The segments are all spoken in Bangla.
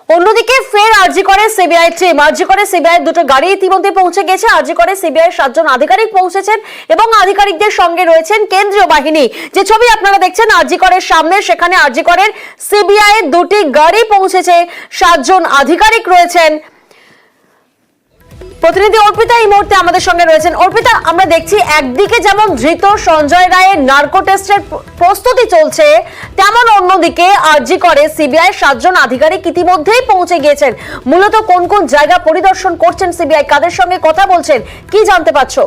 অন্যদিকে ফের আরজি করে সিবিআই টিম। আরজি করে সিবিআই দুটো গাড়ি ইতিমধ্যে পৌঁছে গেছে। আরজি করে সিবিআই 7 জন আধিকারিক পৌঁছেছেন এবং আধিকারিকদের সঙ্গে রয়েছেন কেন্দ্রীয় বাহিনী। যে ছবি আপনারা দেখছেন আরজি করের সামনে, সেখানে আরজি করের সিবিআই এর দুটি গাড়ি পৌঁছেছে, 7 জন আধিকারিক রয়েছেন। প্রতিনিধি অর্পিতা এই মুহূর্তে আমাদের সঙ্গে রয়েছেন। অর্পিতা, আমরা দেখছি একদিকে যেমন ধৃত সঞ্জয় রায়ের নার্কো টেস্টের প্রস্তুতি চলছে, তেমন অন্যদিকে আরজি করে সিবিআই 7 জন আধিকারিক ইতিমধ্যেই পৌঁছে গিয়েছেন। মূলত কোন কোন জায়গা পরিদর্শন করছেন সিবিআই, কাদের সঙ্গে কথা বলছেন, কি জানতে পারছো?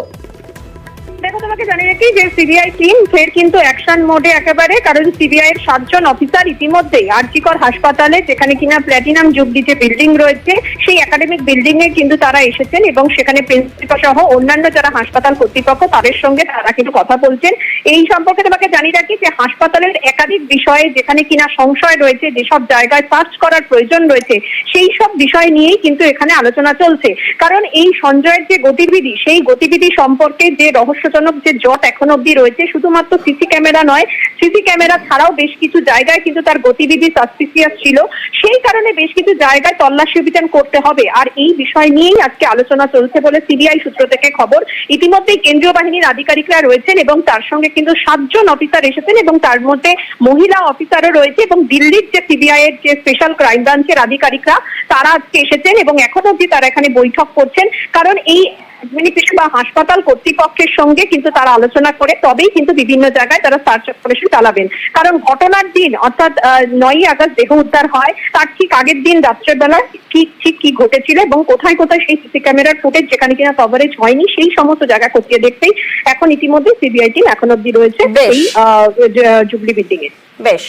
দেখো, তোমাকে জানিয়ে রাখি যে সিবিআই টিম ফের কিন্তু অ্যাকশন মোডে একেবারে, কারণ সিবিআই এর 7 জন অফিসার ইতিমধ্যেই আরজিকর হাসপাতালে, যেখানে কিনা প্ল্যাটিনাম জুবলি যে বিল্ডিং রয়েছে সেই একাডেমিক বিল্ডিং এ কিন্তু তারা এসেছেন এবং সেখানে প্রিন্সিপাল সহ অন্যান্য যারা হাসপাতাল কর্তৃপক্ষ তাদের সঙ্গে তারা কিন্তু কথা বলছেন। এই সম্পর্কে তোমাকে জানিয়ে রাখি যে হাসপাতালের একাধিক বিষয়ে যেখানে কিনা সংশয় রয়েছে, যেসব জায়গায় সার্চ করার প্রয়োজন রয়েছে, সেই সব বিষয় নিয়েই কিন্তু এখানে আলোচনা চলছে। কারণ এই সঞ্জয়ের যে গতিবিধি, সেই গতিবিধি সম্পর্কে যে রহস্যজনক যে জট এখন অব্দি রয়েছে, শুধুমাত্র সিসি ক্যামেরা নয়, সিসি ক্যামেরা ছাড়াও বেশ কিছু জায়গায় কিন্তু তার গতিবিধি সাসপিসিয়াস ছিল। সেই কারণে বেশ কিছু জায়গায় তল্লাশি অভিযান করতে হবে। আর এই বিষয় নিয়েই আজকে আলোচনা চলছে বলে সিবিআই সূত্র থেকে খবর। ইতিমধ্যেই কেন্দ্রীয় বাহিনীর আধিকারিকরা রয়েছেন এবং তার সঙ্গে কিন্তু 7 জন অফিসার এসেছেন এবং তার মধ্যে মহিলা অফিসারও রয়েছে এবং দিল্লির যে সিবিআই এর যে স্পেশাল ক্রাইম ব্রাঞ্চের আধিকারিকরা তারা আজকে এসেছেন এবং এখন অব্দি তারা এখানে বৈঠক করছেন। কারণ এই অ্যাডমিনিস্ট্রেশন বা হাসপাতাল কর্তৃপক্ষের সঙ্গে কিন্তু তারা আলোচনা করে তবেই কিন্তু বিভিন্ন জায়গায় তারা সার্চ অপারেশন চালাবেন। কারণ ঘটনার দিন অর্থাৎ 9ই আগস্ট দেহ উদ্ধার হয়, তার ঠিক আগের দিন রাত্রেবেলা কি ঘটেছিল এবং কোথায় কোথায় সেই সিসি ক্যামেরার ফুটেজ যেখানে কিনা কভারেজ হয়নি, সেই সমস্ত জায়গা খতিয়ে দেখতেই এখন ইতিমধ্যে সিবিআই টিম এখন অব্দি রয়েছে এই জুবলি বিল্ডিং এ। বেশ।